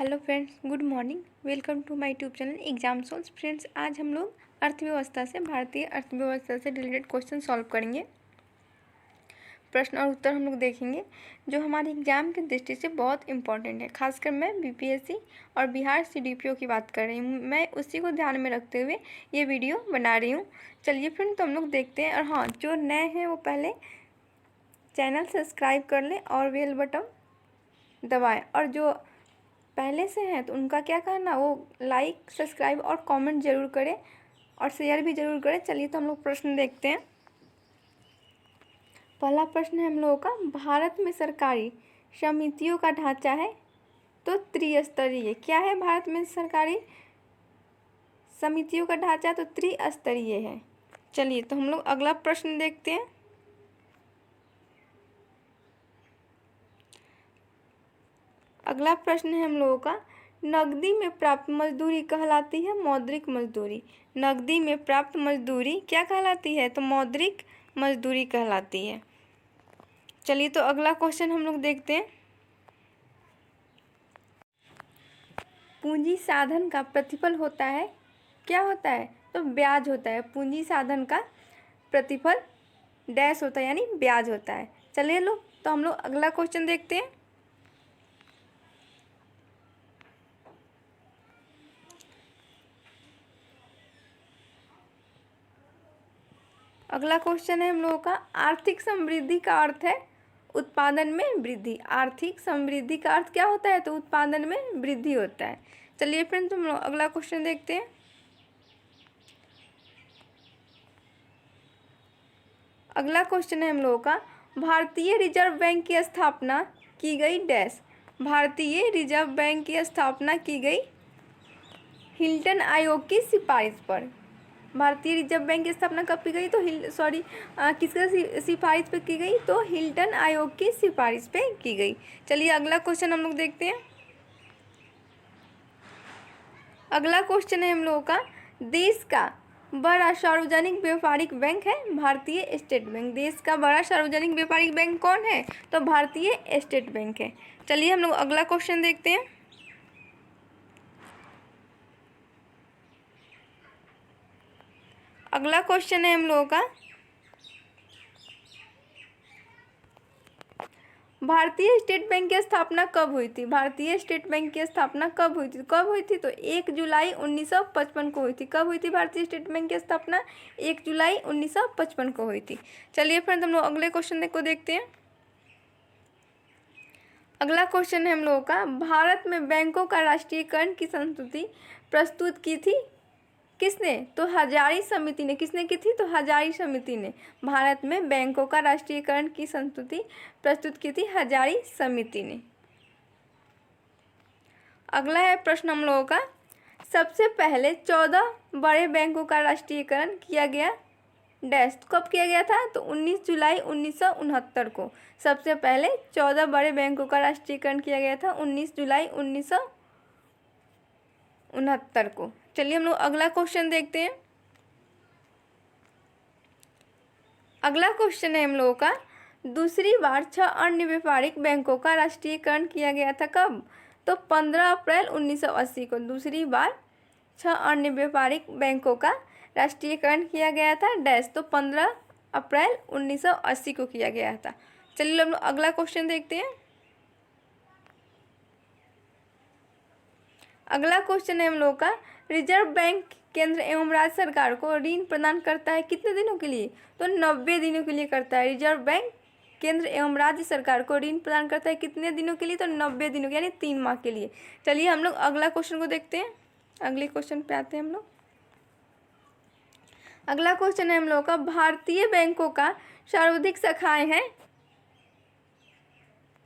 Hello friends, good morning. Welcome to my YouTube channel exam solve. Friends, आज हम लोग अर्थव्यवस्था से, भारतीय अर्थव्यवस्था से रिलेटेड क्वेश्चन सॉल्व करेंगे। प्रश्न और उत्तर हम लोग देखेंगे जो हमारे एग्जाम की दृष्टि से बहुत इंपॉर्टेंट है। खासकर मैं बीपीएससी और बिहार सीडीपीओ की बात कर रही हूँ। मैं उसी को ध्यान में रखते हुए ये वीडियो बना रही हूँ। चलिए फ्रेंड, तो हम लोग देखते हैं। और हाँ, जो नए हैं वो पहले चैनल सब्सक्राइब कर लें और बेल बटन दबाएँ, और जो पहले से हैं तो उनका क्या कहना, वो लाइक, सब्सक्राइब और कमेंट जरूर करें और शेयर भी जरूर करें। चलिए तो हम लोग प्रश्न देखते हैं। पहला प्रश्न है हम लोगों का, भारत में सरकारी समितियों का ढांचा है तो त्रिस्तरीय। क्या है भारत में सरकारी समितियों का ढांचा? तो त्रिस्तरीय है। चलिए तो हम लोग अगला प्रश्न देखते हैं। अगला प्रश्न है हम लोगों का, नकदी में प्राप्त मजदूरी कहलाती है मौद्रिक मजदूरी। नकदी में प्राप्त मजदूरी क्या कहलाती है? तो मौद्रिक मजदूरी कहलाती है। चलिए तो अगला क्वेश्चन हम लोग देखते हैं। पूंजी साधन का प्रतिफल होता है, क्या होता है? तो ब्याज होता है। पूंजी साधन का प्रतिफल डैश होता है, यानी ब्याज होता है। चलिए लो तो हम लोग अगला क्वेश्चन देखते हैं। अगला क्वेश्चन है हम लोगों का, आर्थिक समृद्धि का अर्थ है उत्पादन में वृद्धि। आर्थिक समृद्धि का अर्थ क्या होता है? तो उत्पादन में वृद्धि होता है। चलिए फ्रेंड्स, हम लोग अगला क्वेश्चन देखते हैं। अगला क्वेश्चन है हम लोगों का, भारतीय रिजर्व बैंक की स्थापना की गई डैश। भारतीय रिजर्व बैंक की स्थापना की गई हिल्टन आयोग की सिफारिश पर। भारतीय रिजर्व बैंक की स्थापना कब की गई? तो किसके सिफारिश पे की गई? तो हिल्टन आयोग की सिफारिश पे की गई। चलिए अगला क्वेश्चन हम लोग देखते हैं। अगला क्वेश्चन है हम लोगों का, देश का बड़ा सार्वजनिक व्यापारिक बैंक है भारतीय स्टेट बैंक। देश का बड़ा सार्वजनिक व्यापारिक बैंक कौन है? तो भारतीय स्टेट बैंक है। चलिए हम लोग अगला क्वेश्चन देखते हैं। अगला क्वेश्चन है हम लोगों का, भारतीय स्टेट बैंक की स्थापना कब हुई थी? भारतीय स्टेट बैंक की स्थापना कब हुई थी? कब हुई थी? तो 1 जुलाई 1955 को हुई थी। कब हुई थी भारतीय स्टेट बैंक की स्थापना? 1 जुलाई 1955 को हुई थी। चलिए फ्रेंड्स, हम लोग अगले क्वेश्चन को देखते हैं। अगला क्वेश्चन है हम लोगों का, भारत में बैंकों का राष्ट्रीयकरण की संस्तुति प्रस्तुत की थी किसने? तो हजारी समिति ने। किसने की थी? तो हजारी समिति ने। भारत में बैंकों का राष्ट्रीयकरण की संस्तुति प्रस्तुत की थी हजारी समिति ने। अगला है प्रश्न हम लोगों का, सबसे पहले 14 बड़े बैंकों का राष्ट्रीयकरण किया गया डैश। कब किया गया था? तो 19 जुलाई 1969 को। सबसे पहले 14 बड़े बैंकों का राष्ट्रीयकरण किया गया था 19 जुलाई 1969 को। चलिए हम लोग अगला क्वेश्चन देखते हैं। अगला क्वेश्चन है हम लोगों का, दूसरी बार 6 अन्य व्यापारिक बैंकों का राष्ट्रीयकरण किया गया था कब? तो 15 अप्रैल 1980 को। दूसरी बार 6 अन्य व्यापारिक बैंकों का राष्ट्रीयकरण किया गया था डैश। तो 15 अप्रैल 1980 को किया गया था। चलिए हम लोग अगला क्वेश्चन देखते हैं। अगला क्वेश्चन है हम लोग का, रिजर्व बैंक केंद्र एवं राज्य सरकार को ऋण प्रदान करता है कितने दिनों के लिए? तो 90 दिनों के लिए करता है। रिजर्व बैंक केंद्र एवं राज्य सरकार को ऋण प्रदान करता है कितने दिनों के लिए? तो 90 दिनों के, यानी 3 माह के लिए। चलिए हम लोग अगला क्वेश्चन को देखते हैं। अगले क्वेश्चन पे आते हैं हम लोग। अगला क्वेश्चन है हम लोग का, भारतीय बैंकों का सर्वाधिक शाखाएं हैं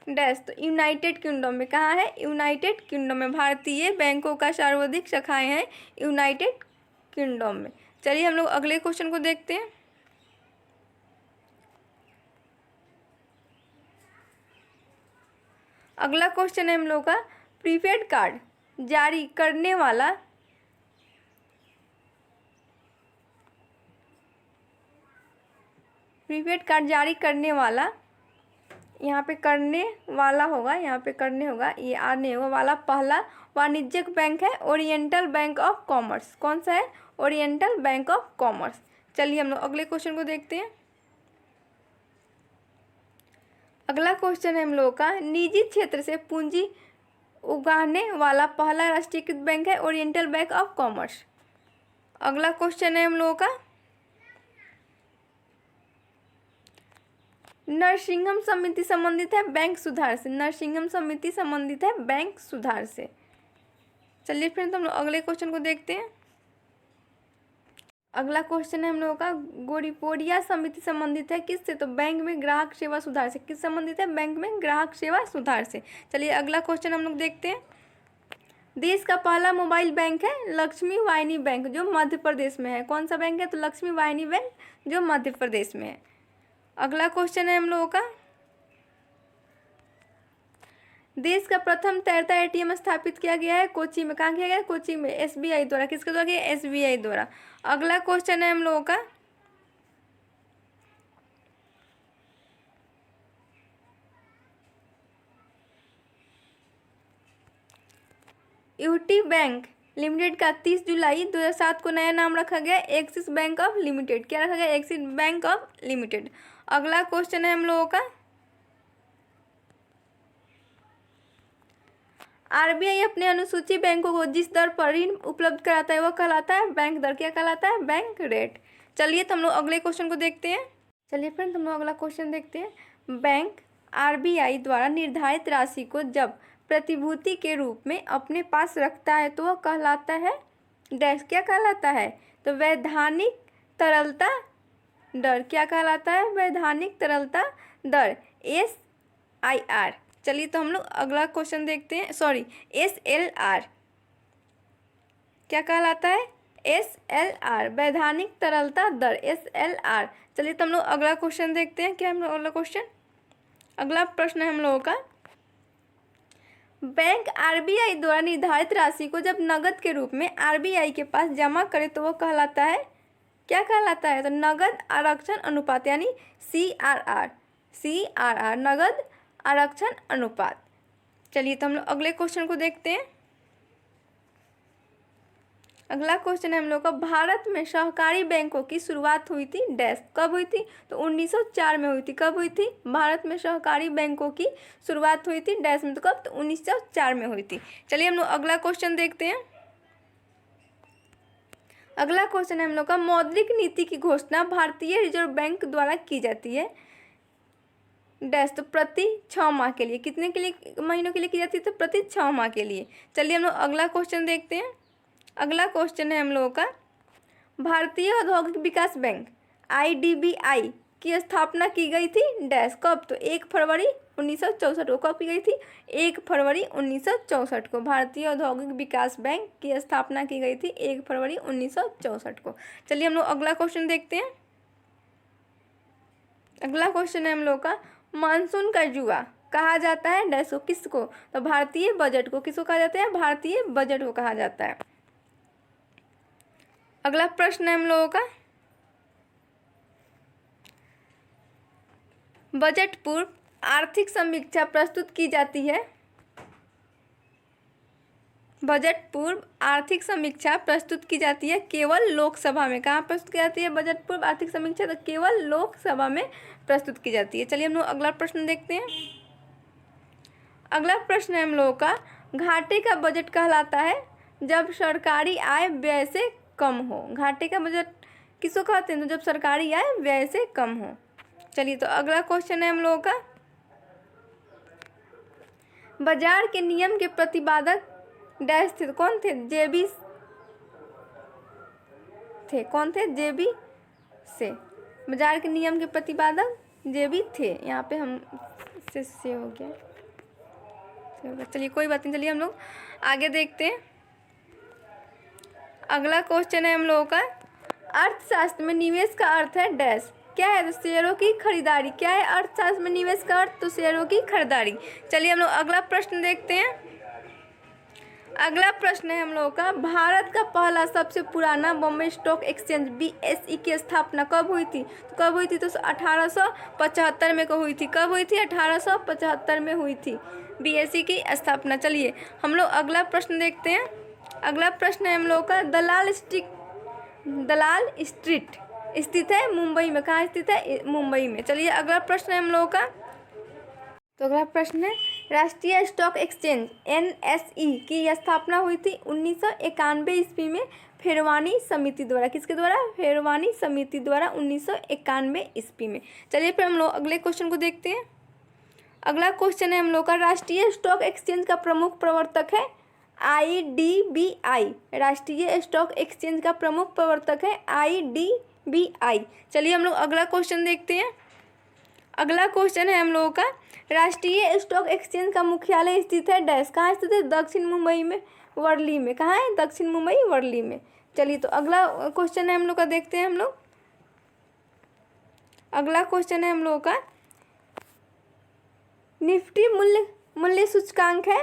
डैश। तो यूनाइटेड किंगडम में। कहाँ है? यूनाइटेड किंगडम में। भारतीय बैंकों का सर्वाधिक शाखाएं हैं यूनाइटेड किंगडम में। चलिए हम लोग अगले क्वेश्चन को देखते हैं। अगला क्वेश्चन है हम लोग का, प्रीपेड कार्ड जारी करने वाला यहाँ पे करने वाला होगा, यहाँ पे करने होगा, ये आर नहीं होगा, वाला पहला वाणिज्यिक बैंक है ओरिएंटल बैंक ऑफ कॉमर्स। कौन सा है? Oriental bank of commerce. चलिए हम लोग अगले क्वेश्चन को देखते हैं। अगला क्वेश्चन है हम लोगों का, निजी क्षेत्र से पूंजी उगाने वाला पहला राष्ट्रीयकृत बैंक है ओरिएंटल बैंक ऑफ कॉमर्स। अगला क्वेश्चन है हम लोगों का, नरसिंहम समिति संबंधित है बैंक सुधार से। नरसिंहम समिति संबंधित है बैंक सुधार से। चलिए फ्रेंड्स हम लोग अगले क्वेश्चन को देखते हैं। अगला क्वेश्चन है हम लोगों का, गोरिपोडिया समिति संबंधित है किससे? तो बैंक में ग्राहक सेवा सुधार से। किस संबंधित है? बैंक में ग्राहक सेवा सुधार से। चलिए अगला क्वेश्चन हम लोग देखते हैं। देश का पहला मोबाइल बैंक है लक्ष्मी वाहिनी बैंक, जो मध्य प्रदेश में है। कौन सा बैंक है? तो लक्ष्मी वाहिनी बैंक, जो मध्य प्रदेश में है। अगला क्वेश्चन है हम लोगों का, देश का प्रथम तैरता एटीएम स्थापित किया गया है कोची में। कहाँ किया गया है? कोची में, एसबीआई द्वारा। किसके द्वारा किया? एसबीआई द्वारा। अगला क्वेश्चन है हम लोगों का, यूटी बैंक लिमिटेड का 30 जुलाई 2007 को नया नाम रखा गया एक्सिस बैंक ऑफ लिमिटेड। क्या रखा गया? Axis bank of limited. अगला क्वेश्चन है हम लोगों का, आरबीआई अपने अनुसूची बैंकों को जिस दर पर ऋण उपलब्ध कराता है वह कहलाता है बैंक दर। क्या कहलाता है? Bank rate. चलिए तो हम लोग अगले क्वेश्चन को देखते हैं। चलिए फ्रेंड्स हम लोग अगला क्वेश्चन देखते हैं। बैंक आरबीआई द्वारा निर्धारित राशि को जब प्रतिभूति के रूप में अपने पास रखता है तो वह कहलाता है डैश। क्या कहलाता है? तो वैधानिक तरलता दर। क्या कहलाता है? वैधानिक तरलता दर, SIR। चलिए तो हम लोग अगला क्वेश्चन देखते हैं। Sorry, SLR। क्या कहलाता है? SLR, वैधानिक तरलता दर, SLR। चलिए तो हम लोग अगला क्वेश्चन देखते हैं। क्या हम लोग अगला क्वेश्चन, अगला प्रश्न है हम लोगों का, बैंक आरबीआई द्वारा निर्धारित राशि को जब नगद के रूप में आरबीआई के पास जमा करे तो वह कहलाता है, क्या कहलाता है? तो नगद आरक्षण अनुपात, यानी CRR। CRR, नगद आरक्षण अनुपात। चलिए तो हम लोग अगले क्वेश्चन को देखते हैं। अगला क्वेश्चन है हम लोग का, भारत में सहकारी बैंकों की शुरुआत हुई थी डैश। कब हुई थी? तो 1904 में हुई थी। कब हुई थी? भारत में सहकारी बैंकों की शुरुआत हुई थी डैश में। तो कब? तो 1904 में हुई थी। चलिए हम लोग अगला क्वेश्चन देखते हैं। अगला क्वेश्चन है हम लोग का, मौद्रिक नीति की घोषणा भारतीय रिजर्व बैंक द्वारा की जाती है डैश। तो प्रति 6 माह के लिए। कितने के लिए, महीनों के लिए की जाती है? तो प्रति 6 माह के लिए। चलिए हम लोग अगला क्वेश्चन देखते हैं। अगला क्वेश्चन है हम लोगों का, भारतीय औद्योगिक विकास बैंक IDBI की स्थापना की गई थी डैश। कब? तो 1 फरवरी 1964 को। कब की गई थी? 1 फरवरी 1964 को भारतीय औद्योगिक विकास बैंक की स्थापना की गई थी 1 फरवरी 1964 को। चलिए हम लोग अगला क्वेश्चन देखते हैं। अगला क्वेश्चन है हम लोग का, मानसून का जुआ कहा जाता है डैश को। किसको? तो भारतीय बजट को। किसको कहा जाता है? भारतीय बजट को कहा जाता है। अगला प्रश्न है हम लोगों का, बजट पूर्व आर्थिक समीक्षा प्रस्तुत की जाती है। बजट पूर्व आर्थिक समीक्षा प्रस्तुत की जाती है केवल लोकसभा में। कहाँ प्रस्तुत की जाती है बजट पूर्व आर्थिक समीक्षा? तो केवल लोकसभा में प्रस्तुत की जाती है। चलिए हम लोग अगला प्रश्न देखते हैं। अगला प्रश्न है हम लोगों का, घाटे का बजट कहलाता है जब सरकारी आय व्यय से कम हो। घाटे का बजट किसको कहते हैं? तो जब सरकारी आय व्यय से कम हो। चलिए तो अगला क्वेश्चन है हम लोगों का, बाजार के नियम के प्रतिपादक डैश थे। कौन थे? JB थे। कौन थे? JB से। बाजार के नियम के प्रतिपादक JB थे। यहाँ पे हम से हो गया। चलिए कोई बात नहीं, चलिए हम लोग आगे देखते हैं। अगला क्वेश्चन है हम लोगों का, अर्थशास्त्र में निवेश का अर्थ है डैश। क्या है? तो शेयरों की खरीदारी। क्या है अर्थशास्त्र में निवेश का अर्थ? तो शेयरों की खरीदारी। चलिए हम लोग अगला प्रश्न देखते हैं। अगला प्रश्न है हम लोगों का, भारत का पहला सबसे पुराना बॉम्बे स्टॉक एक्सचेंज BSE की स्थापना कब हुई थी? तो कब हुई थी? तो 1875 में को हुई थी। कब हुई थी? 1875 में हुई थी BSE की स्थापना। चलिए हम लोग अगला प्रश्न देखते हैं। अगला प्रश्न है हम लोगों का, दलाल स्ट्रीट स्थित है मुंबई में। कहाँ स्थित है? मुंबई में। चलिए अगला प्रश्न है हम लोगों का, तो अगला प्रश्न है, राष्ट्रीय स्टॉक एक्सचेंज NSE की स्थापना हुई थी 1991 ईस्वी में फेरवानी समिति द्वारा। किसके द्वारा? फेरवानी समिति द्वारा 1991 ईस्वी में। चलिए फिर हम लोग अगले क्वेश्चन को देखते हैं। अगला क्वेश्चन है हम लोग का, राष्ट्रीय स्टॉक एक्सचेंज का प्रमुख प्रवर्तक है IDBI। राष्ट्रीय स्टॉक एक्सचेंज का प्रमुख प्रवर्तक है IDBI। चलिए हम लोग अगला क्वेश्चन देखते हैं। अगला क्वेश्चन है हम लोगों का, राष्ट्रीय स्टॉक एक्सचेंज का मुख्यालय स्थित है डैश। कहाँ स्थित है? दक्षिण मुंबई में, वर्ली में। कहाँ है? दक्षिण मुंबई, वर्ली में। चलिए तो अगला क्वेश्चन है हम लोग का, देखते हैं हम लोग। अगला क्वेश्चन है हम लोगों का, निफ्टी मूल्य सूचकांक है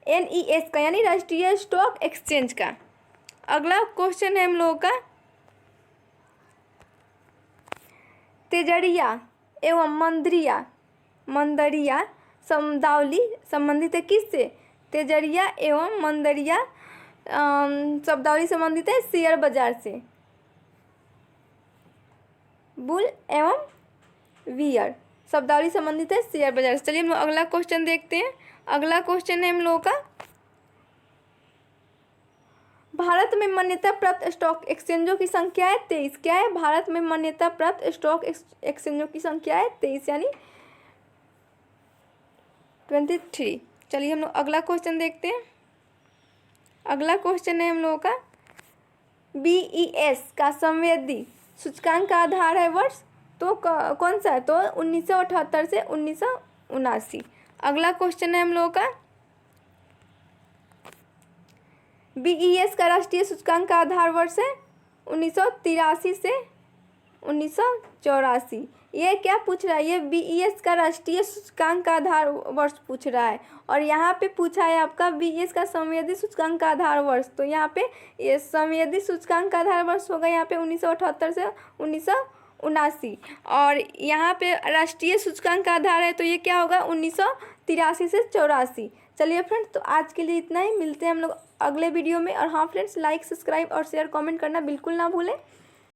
NES का, यानी राष्ट्रीय स्टॉक एक्सचेंज का। अगला क्वेश्चन है हम लोगों का, तेजड़िया एवं मंदरिया शब्दावली संबंधित है किससे? तेजड़िया एवं मंदरिया शब्दावली संबंधित है शेयर बाजार से। बुल एवं वियर शब्दावली संबंधित है शेयर बाजार से। चलिए हम लोग अगला क्वेश्चन देखते हैं। अगला क्वेश्चन है हम लोगों का, भारत में मान्यता प्राप्त स्टॉक एक्सचेंजों की संख्या है 23। क्या है? भारत में मान्यता प्राप्त स्टॉक एक्सचेंजों की संख्या है 23, यानी 23। चलिए हम लोग अगला क्वेश्चन देखते हैं। अगला क्वेश्चन है हम लोगों का, BES का संवेदी सूचकांक का आधार है वर्ष, तो कौन सा है? तो 1978 से 1979। अगला क्वेश्चन है हम लोगों का, BES का राष्ट्रीय सूचकांक का आधार वर्ष है 1983 से 1984। ये क्या पूछ रहा है? ये BES का राष्ट्रीय सूचकांक का आधार वर्ष पूछ रहा है, और यहाँ पे पूछा है आपका BES का संवेदी सूचकांक का आधार वर्ष। तो यहाँ पे ये संवेदी सूचकांक का आधार वर्ष होगा यहाँ पे 1978 से 1979, और यहाँ पे राष्ट्रीय सूचकांक का आधार है, तो ये क्या होगा? 1983 से 84। चलिए फ्रेंड्स, तो आज के लिए इतना ही। मिलते हैं हम लोग अगले वीडियो में। और हाँ फ्रेंड्स, लाइक, सब्सक्राइब और शेयर कमेंट करना बिल्कुल ना भूलें।